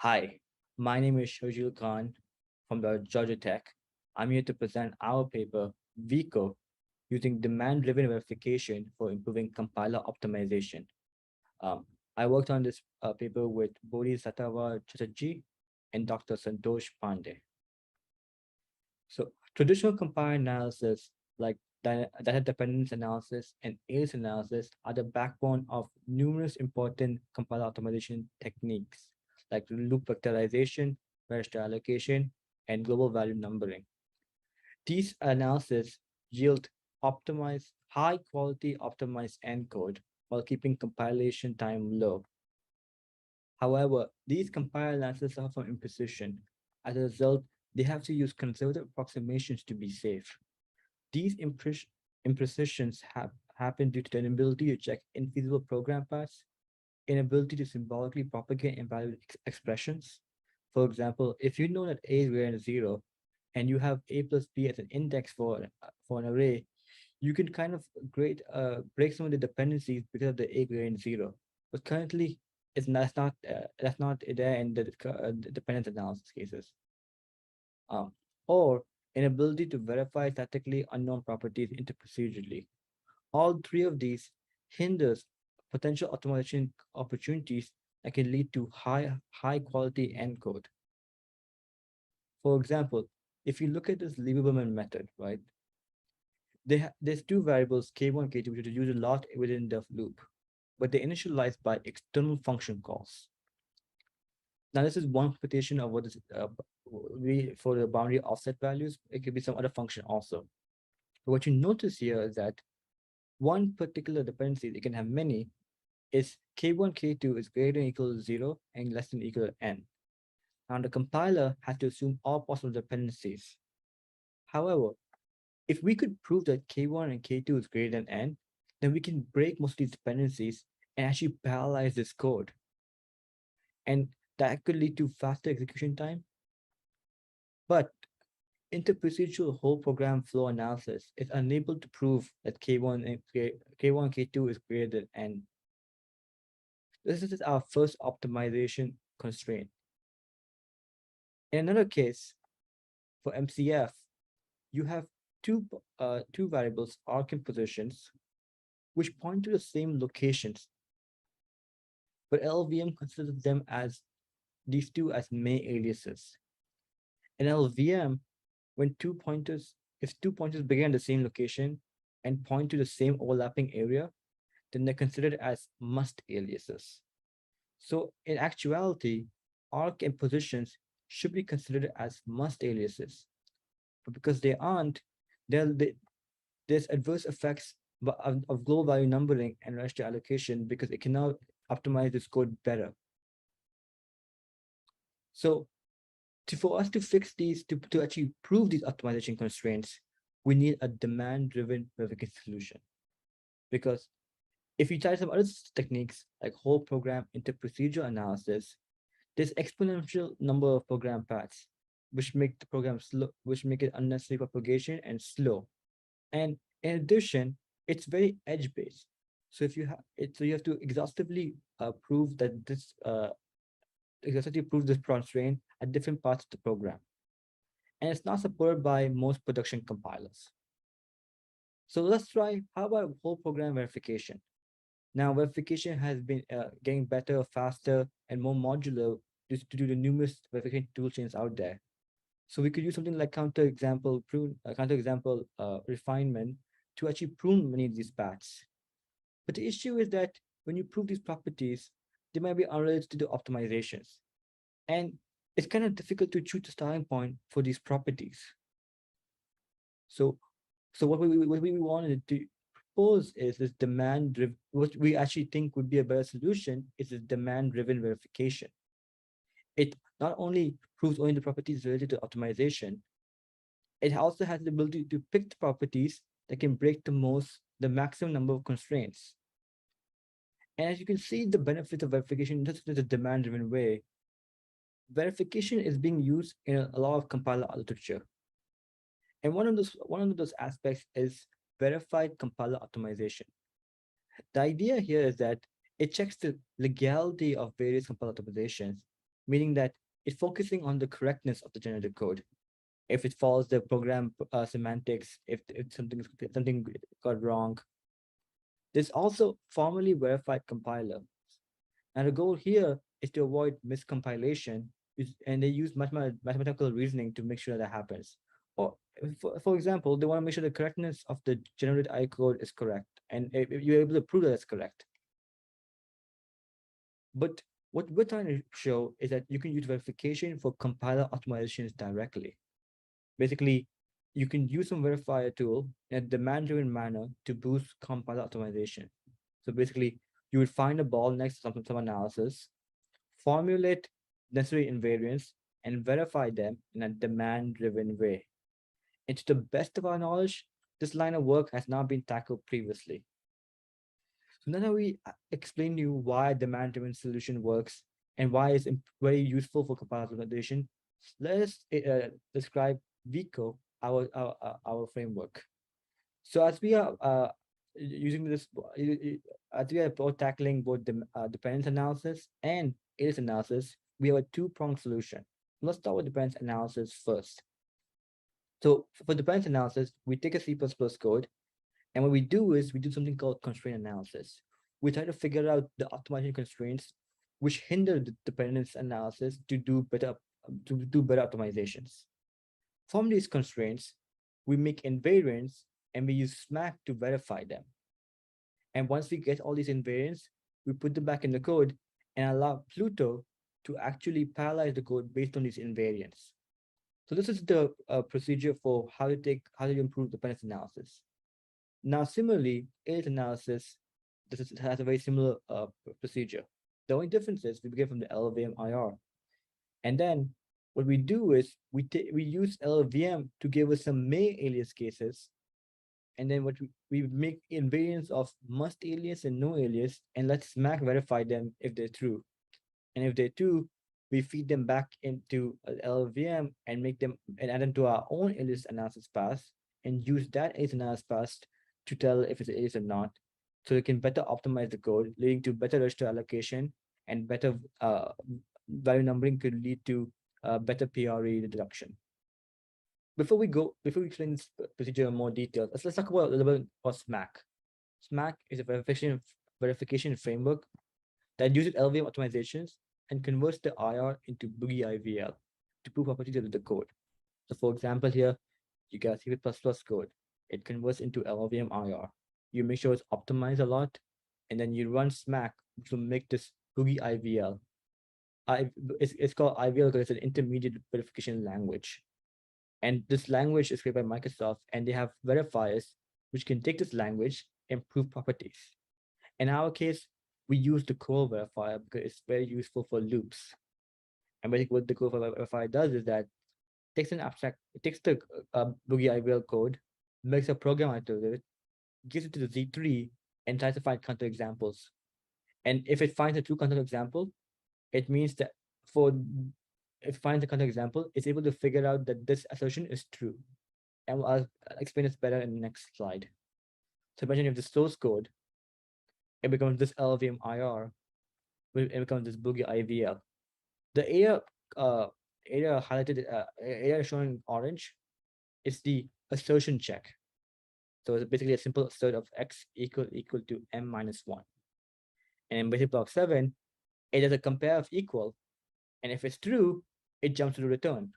Hi, my name is Sharjeel from the Georgia Tech. I'm here to present our paper, VICO, using demand-driven verification for improving compiler optimization. Um, I worked on this paper with Bodhisatwa Chatterjee and Dr. Santosh Pande. So traditional compiler analysis, like data dependence analysis and alias analysis, are the backbone of numerous important compiler optimization techniques, like loop vectorization, register allocation, and global value numbering. These analyses yield high quality optimized encode while keeping compilation time low. However, these compiler analyses suffer from imprecision. As a result, they have to use conservative approximations to be safe. These imprecisions happen due to the inability to check infeasible program paths, inability to symbolically propagate invalid expressions. For example, if you know that A is greater than 0 and you have A plus B as an index for an array, you can kind of break some of the dependencies because of the A greater than 0. But currently, that's not there in the dependence analysis cases. Um, or inability to verify statically unknown properties interprocedurally. All three of these hinders potential optimization opportunities that can lead to high quality encode. For example, if you look at this Lieberman method, right, there's two variables k1, k2, which are used a lot within the loop, but they're initialized by external function calls. Now, this is one interpretation of what is for the boundary offset values. It could be some other function also. But what you notice here is that one particular dependency, they can have many, is k1, k2 is greater than or equal to 0 and less than or equal to n. Now, the compiler has to assume all possible dependencies. However, if we could prove that k1 and k2 is greater than n, then we can break most of these dependencies and actually parallelize this code. And that could lead to faster execution time. But interprocedural whole program flow analysis is unable to prove that K1 and K2 is greater than N. This is our first optimization constraint. In another case, for MCF, you have two variables, arc and positions, which point to the same locations, but LLVM considers them as these two as May aliases. In LLVM, when if two pointers begin at the same location and point to the same overlapping area, then they're considered as must aliases. So in actuality, arc and positions should be considered as must aliases. But because they aren't, there's adverse effects of global value numbering and register allocation because it can now optimize this code better. So for us to fix these, to actually prove these optimization constraints, we need a demand-driven verification solution. Because if you try some other techniques like whole program interprocedural analysis, there's exponential number of program paths, which make the program slow, which make it unnecessary propagation and slow. And in addition, it's very edge-based. So if you have it, so you have to exhaustively prove that this constraint at different parts of the program. And it's not supported by most production compilers. So let's try, how about whole program verification? Now, verification has been getting better, faster, and more modular due to the numerous verification toolchains out there. So we could use something like counter-example refinement to actually prune many of these paths. But the issue is that when you prove these properties, they might be unrelated to the optimizations. And it's kind of difficult to choose the starting point for these properties. So what we wanted to propose is this demand-driven, what we actually think would be a better solution is this demand-driven verification. It not only proves only the properties related to optimization, it also has the ability to pick the properties that can break the maximum number of constraints. And as you can see, the benefits of verification in just a demand-driven way, verification is being used in a lot of compiler literature. And one of those aspects is verified compiler optimization. The idea here is that it checks the legality of various compiler optimizations meaning that it's focusing on the correctness of the generated code. If it follows the program semantics, if something got wrong. There's also formally verified compiler. And the goal here is to avoid miscompilation, and they use mathematical reasoning to make sure that happens. Or, for example, they want to make sure the correctness of the generated I code is correct, and if you're able to prove that it's correct. But what we're trying to show is that you can use verification for compiler optimizations directly. Basically, you can use some verifier tool in a demand-driven manner to boost compiler optimization. So basically, you would find a ball next to some analysis, formulate necessary invariants, and verify them in a demand-driven way. And to the best of our knowledge, this line of work has not been tackled previously. So now that we explained to you why a demand-driven solution works and why it's very useful for compiler optimization, let us describe VICO, our framework. So as we are using this, as we are both tackling both the dependence analysis and alias analysis, we have a two-pronged solution. Let's start with dependence analysis first. So for dependence analysis, we take a C++ code, and what we do is we do something called constraint analysis. We try to figure out the optimization constraints which hinder the dependence analysis to do better optimizations. From these constraints, we make invariants and we use SPEC to verify them. And once we get all these invariants, we put them back in the code and allow PLuTo to actually parallelize the code based on these invariants. So this is the procedure for how to improve dependence analysis. Now, similarly, alias analysis has a very similar procedure. The only difference is we begin from the LLVM IR. And then what we do is we use LLVM to give us some may alias cases. And then what we make invariants of must alias and no alias, and let SPEC verify them if they're true. And if they're true, we feed them back into LLVM and make them and add them to our own alias analysis path and use that alias analysis path to tell if it's alias or not. So we can better optimize the code, leading to better register allocation and better value numbering could lead to better PRE deduction. Before we explain this procedure in more detail, let's talk about a little bit about SPEC. SPEC is a verification framework that uses LLVM optimizations and converts the IR into boogie IVL to prove properties of the code. So for example, here you get C++ code. It converts into LLVM IR. You make sure it's optimized a lot, and then you run SPEC to make this boogie IVL. It's called IVL because it's an intermediate verification language. And this language is created by Microsoft, and they have verifiers which can take this language and prove properties. In our case, we use the core verifier because it's very useful for loops. And basically what the core verifier does is that it takes the boogie IVL code, makes a program out of it, gives it to the Z3, and tries to find counterexamples. And if it finds a true counterexample, it means that if it finds a counterexample, it's able to figure out that this assertion is true. And I'll explain this better in the next slide. So imagine if the source code, it becomes this LLVM IR, it becomes this boogie IVL. The area highlighted, area shown in orange is the assertion check. So it's basically a simple assert of x equal to m minus 1. And in basic block 7, it does a compare of equal. And if it's true, it jumps to the return.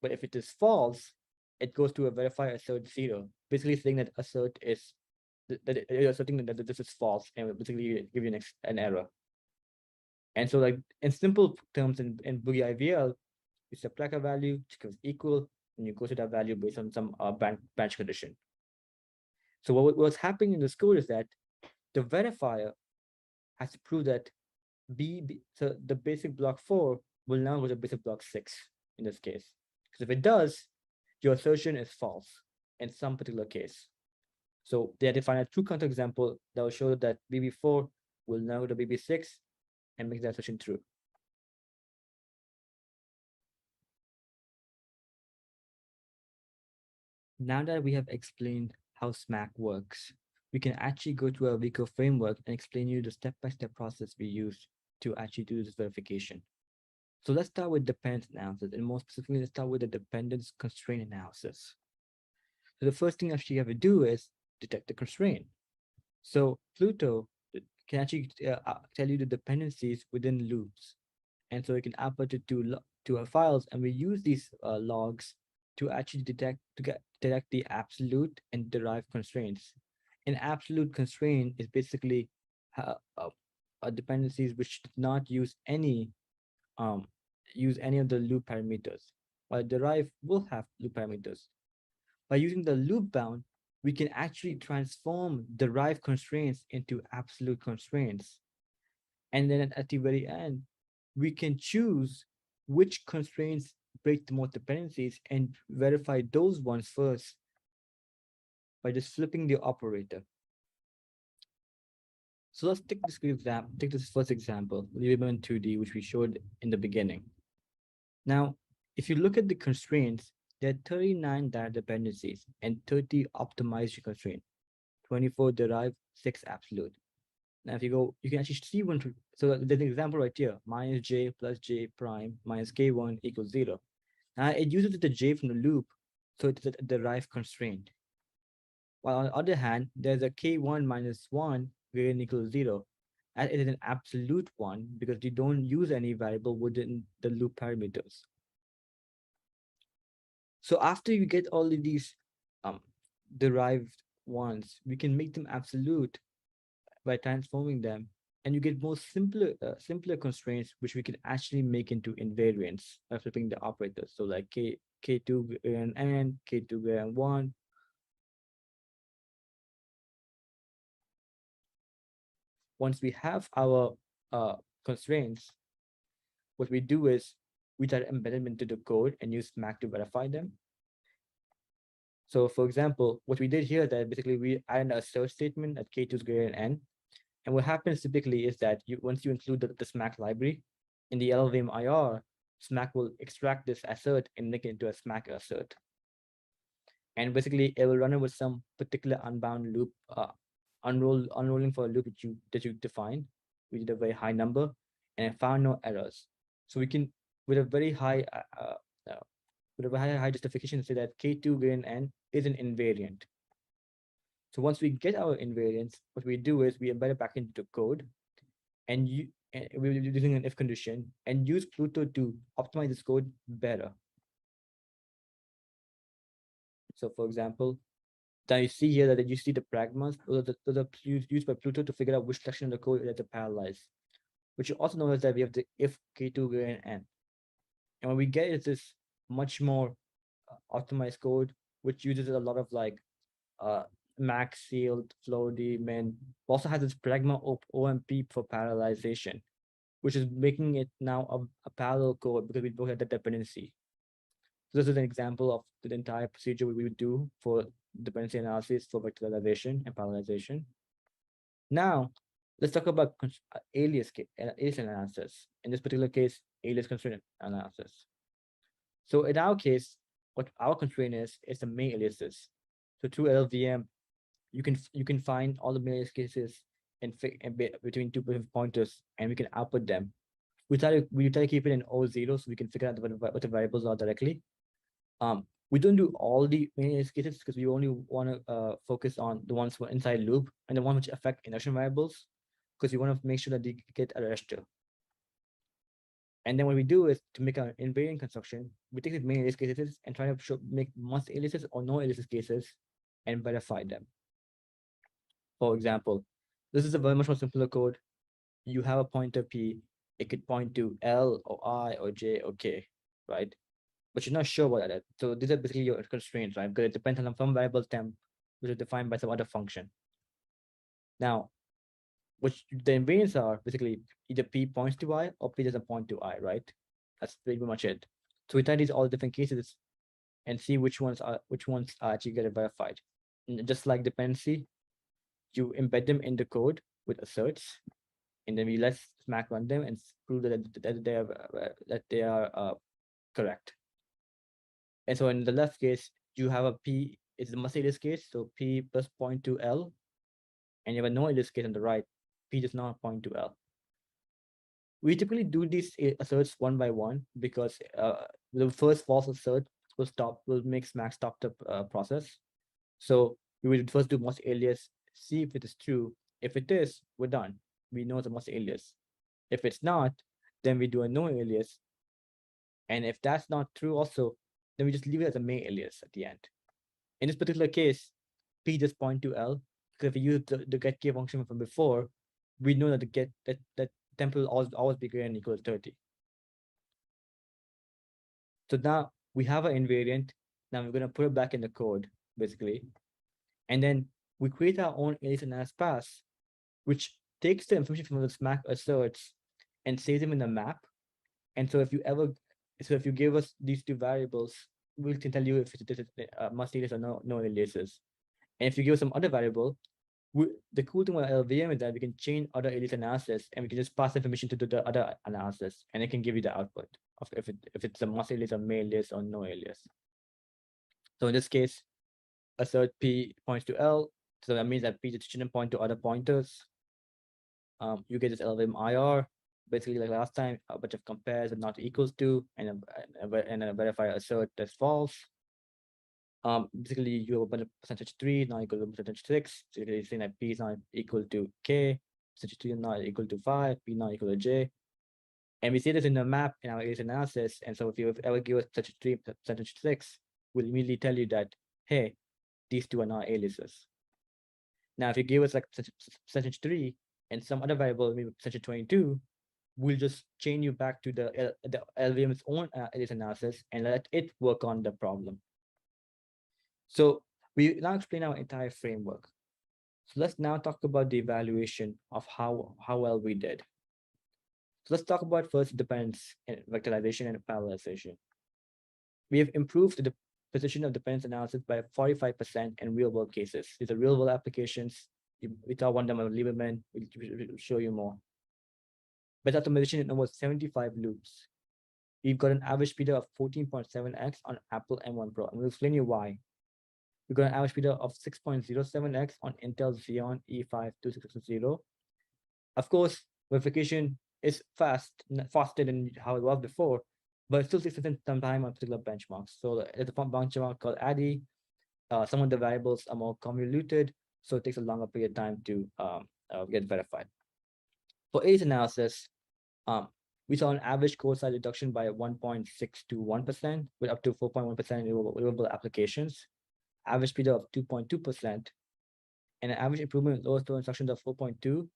But if it is false, it goes to a verify assert 0, basically saying that assert is that you're asserting that this is false, and basically give you an error. And so, like in simple terms, in boogie IVL, you subtract a value which becomes equal, and you go to that value based on some branch condition. So what's happening in this code is that the verifier has to prove that so the basic block 4 will now go to basic block 6 in this case. Because if it does, your assertion is false in some particular case. So they define a true counterexample that will show that BB4 will now go to BB6 and make that assertion true. Now that we have explained how SPEC works, we can actually go to our VICO framework and explain you the step-by-step process we use to actually do this verification. So let's start with dependence analysis, and more specifically, let's start with the dependence constraint analysis. So the first thing actually you have to do is detect the constraint. So PLuTo can actually tell you the dependencies within loops, and so it can output it to our files, and we use these logs to actually detect the absolute and derived constraints. An absolute constraint is basically dependencies which do not um use any of the loop parameters, while derived will have loop parameters. By using the loop bound, we can actually transform derived constraints into absolute constraints. And then at the very end, we can choose which constraints break the most dependencies and verify those ones first by just flipping the operator. So let's take this example, take this first example, Lieberman 2D, which we showed in the beginning. Now, if you look at the constraints, there are 39 direct dependencies and 30 optimized constraints, 24 derived, 6 absolute. Now, if you go, you can actually see one. So there's an example right here: minus j plus j prime minus k1 equals 0. Now it uses the j from the loop, so it's a derived constraint. While on the other hand, there's a k1 minus 1 greater than equals 0, and it is an absolute one because you don't use any variable within the loop parameters. So after you get all of these um, derived ones, we can make them absolute by transforming them, and you get more simpler constraints which we can actually make into invariants by flipping the operators. So like k2 greater than n, k2 greater than 1. Once we have our constraints, what we do is we try to embed them into the code and use SPEC to verify them. So for example, what we did here, that basically we added a search statement at k2 is greater than n. And what happens typically is that once you include the SPEC library in the LLVM IR, SPEC will extract this assert and make it into a SPEC assert. And basically it will run it with some particular unbound loop, unrolling for a loop that you define. We did a very high number and I found no errors. So we can, with a very high justification, say that k2 greater than n is an invariant. So once we get our invariants, what we do is we embed it back into code, and we're using an if condition and use PLuTo to optimize this code better. So for example, now you see here that you see the pragmas, those are used by PLuTo to figure out which section of the code is to parallelize. Which you also notice that we have the if k2 greater than n. And what we get is this much more optimized code, which uses a lot of like max sealed, float, min. Also has this pragma OMP for parallelization, which is making it now a parallel code because we both have the dependency. So this is an example of the entire procedure we would do for dependency analysis for vectorization and parallelization. Now, let's talk about alias analysis. In this particular case, alias constraint analysis. So in our case, what our constraint is the main aliases. So through LLVM, you can find all the main alias cases and between two pointers, and we can output them. We try to keep it in O0 so we can figure out what the variables are directly. We don't do all the main alias cases because we only want to focus on the ones who are inside loop and the ones which affect inertial variables, because we want to make sure that they get a register. And then what we do is to make an invariant construction, we take the main alias cases and try to make must aliases or no aliases cases and verify them. For example, this is a very much more simpler code. You have a pointer P, it could point to L or I or J or K, right? But you're not sure what that is. So these are basically your constraints, right? Because it depends on some variable temp, which is defined by some other function. Now, which the invariants are basically either P points to I or P doesn't point to I, right? That's pretty much it. So we try these all different cases and see which ones are actually get verified. And just like dependency, you embed them in the code with asserts, and then we let SPEC run them and prove that they are correct. And so in the left case, you have a P, it's the must alias case, so P plus point to L, and you have a no alias case on the right, P does not point to L. We typically do these asserts one by one because the first false assert will make Smack stop the process. So we will first do most alias, see if it is true. If it is, we're done. We know the most alias. If it's not, then we do a no alias. And if that's not true also, then we just leave it as a may alias at the end. In this particular case, P just point to L, because if we use the get k function from before, we know that the get that temp will always be greater than or equal to 30. So now we have an invariant. Now we're gonna put it back in the code, basically. And then we create our own alias and as pass, which takes the information from the SMAC asserts and saves them in the map. And so if you give us these two variables, we'll tell you if it is must alias or no aliases. And if you give us some other variable, the cool thing about LLVM is that we can chain other alias analysis and we can just pass information to the other analysis and it can give you the output of if it's a must alias or may alias or no alias. So in this case, assert P points to L. So that means that P shouldn't point to other pointers. You get this LLVM IR, basically like last time, a bunch of compares and not equals to, and a verifier assert that's false. Basically you have a bunch of percentage 3 not equal to percentage 6. So you're saying that P is not equal to K, percentage 3 is not equal to 5, P not equal to J. And we see this in the map in our alias analysis. And so if you ever give us percentage 3, percentage 6, we'll immediately tell you that, hey, these two are not aliases. Now, if you give us like percentage 3 and some other variable, maybe percentage 22, we'll just chain you back to the LLVM's own alias analysis and let it work on the problem. So we now explain our entire framework. So let's now talk about the evaluation of how well we did. So let's talk about first dependence and vectorization and parallelization. We have improved the precision of dependence analysis by 45% in real world cases. These are real world applications. We talk one of them on Lieberman. We'll show you more. Better optimization in almost 75 loops. We've got an average speed of 14.7x on Apple M1 Pro. And we'll explain you why. We've got an average speed of 6.07x on Intel Xeon E5-2660. Of course, verification is faster than how it was before, but it still takes some time on particular benchmarks. So there's a benchmark called ADDI. Some of the variables are more convoluted, so it takes a longer period of time to get verified. For alias analysis, we saw an average code size reduction by 1.621% with up to 4.1% in renewable applications, average speed of 2.2%, and an average improvement in lowest flow instructions of 4.2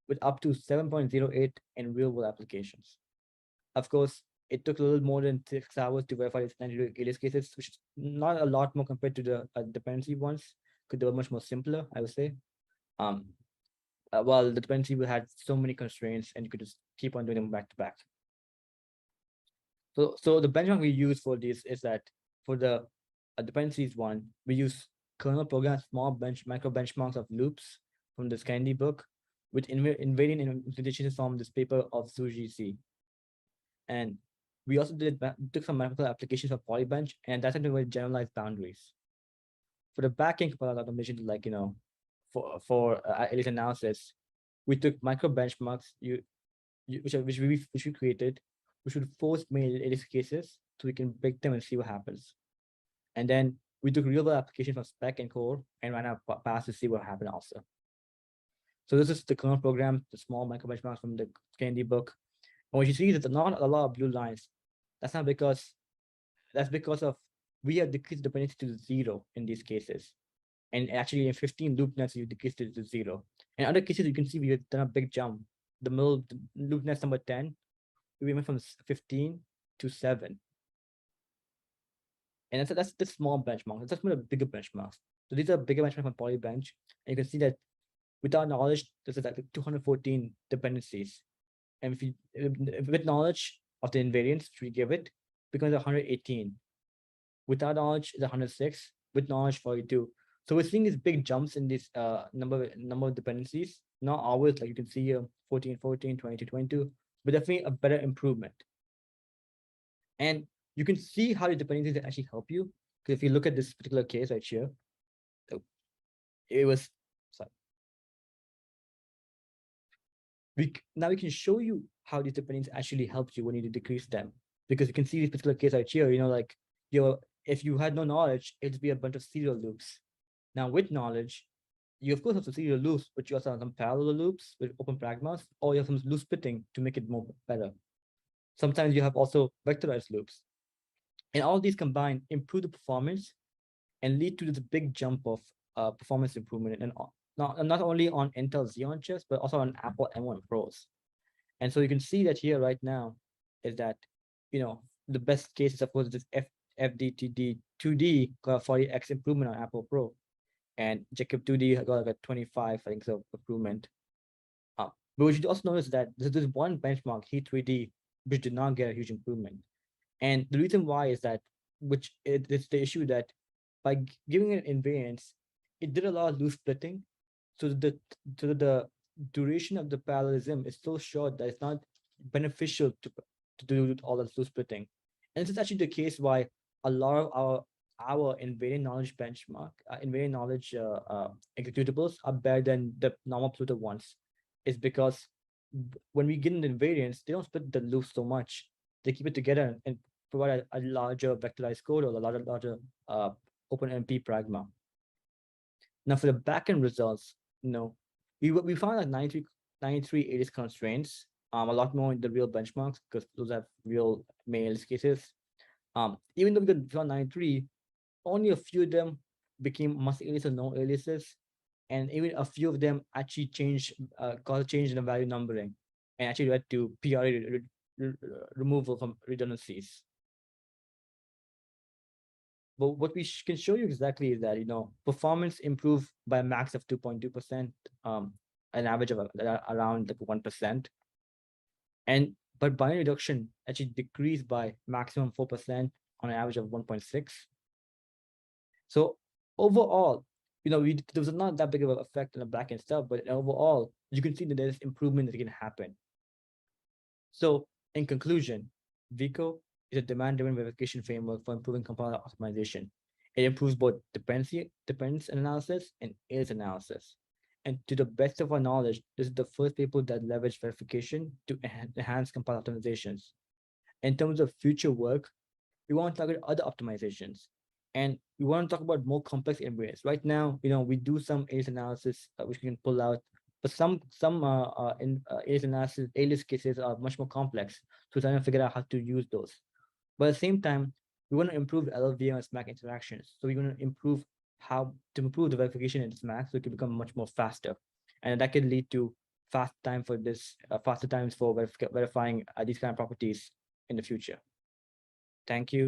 with up to 7.08 in real-world applications. Of course, it took a little more than 6 hours to verify these 92 alias cases, which is not a lot more compared to the dependency ones, because they were much more simpler, I would say. While the dependency had so many constraints and you could just keep on doing them back to back. So the benchmark we use for this is that for the dependencies one, we use kernel program small micro benchmarks of loops from the Scandi book with invariant implementations from this paper of Suji C. And we also took some mathematical applications of Polybench, and that's into generalized boundaries. For the backend compiler automation, like for alias analysis, we took micro benchmarks which we created, which would force many alias cases so we can break them and see what happens. And then we took real world applications from SPEC and core and ran our pass to see what happened also. So this is the kernel program, the small micro benchmarks from the Candy book. And what you see is that not a lot of blue lines. That's because of we have decreased dependency to 0 in these cases. And actually in 15 loop nets, you decreased it to 0. In other cases, you can see we have done a big jump. The loop nest number 10, we went from 15 to 7. And that's the small benchmark. That's one of the bigger benchmarks. So these are bigger benchmarks from Polybench. And you can see that without knowledge, this is like 214 dependencies. And with knowledge of the invariants which we give it, becomes 118. Without knowledge is 106. With knowledge, 42. So we're seeing these big jumps in this number of dependencies. Not always, like you can see here, 14, 14, 22, 22, but definitely a better improvement. And you can see how the dependencies actually help you. Because if you look at this particular case right here, it was, sorry. Now we can show you how these dependencies actually help you when you decrease them. Because you can see this particular case right here, like if you had no knowledge, it'd be a bunch of serial loops. Now with knowledge, you of course have some serial loops, but you also have some parallel loops with open pragmas, or you have some loop splitting to make it more better. Sometimes you have also vectorized loops. And all these combined improve the performance and lead to this big jump of performance improvement, and not only on Intel Xeon chips, but also on Apple M1 Pros. And so you can see that here right now is that, the best case is, of course, this FDTD 2D got a 40x improvement on Apple Pro, and Jacob 2D got like a 25, I think so, improvement. But we should also notice that there's one benchmark, Heat3D, which did not get a huge improvement. And the reason why is that, it's the issue that by giving it invariance, it did a lot of loop splitting. So the duration of the parallelism is so short that it's not beneficial to do all the loop splitting. And this is actually the case why a lot of our invariant knowledge benchmark, invariant knowledge executables are better than the normal PLuTo ones. Is because when we get an invariance, they don't split the loops so much. They keep it together and provide a larger vectorized code, or a larger OpenMP pragma. Now for the backend results, we found like 93 alias constraints, a lot more in the real benchmarks, because those have real main alias cases. Even though we got 93, only a few of them became must alias or no aliases, and even a few of them actually caused a change in the value numbering, and actually led to PRA removal from redundancies. But what we can show you exactly is that, performance improved by a max of 2.2%, an average of around like 1%. But binary reduction actually decreased by maximum 4% on an average of 1.6. So overall, there was not that big of an effect on the backend stuff, but overall, you can see that there's improvement that can happen. So in conclusion, VICO is a demand-driven verification framework for improving compiler optimization. It improves both dependence analysis and alias analysis. And to the best of our knowledge, this is the first paper that leveraged verification to enhance compiler optimizations. In terms of future work, we want to target other optimizations. And we want to talk about more complex invariants. Right now, we do some alias analysis, which we can pull out, but some alias analysis, alias cases are much more complex. So we're trying to figure out how to use those. But at the same time, we want to improve LLVM and SPEC interactions. So we want to improve the verification in SPEC so it can become much more faster. And that can lead to faster times for verifying these kind of properties in the future. Thank you.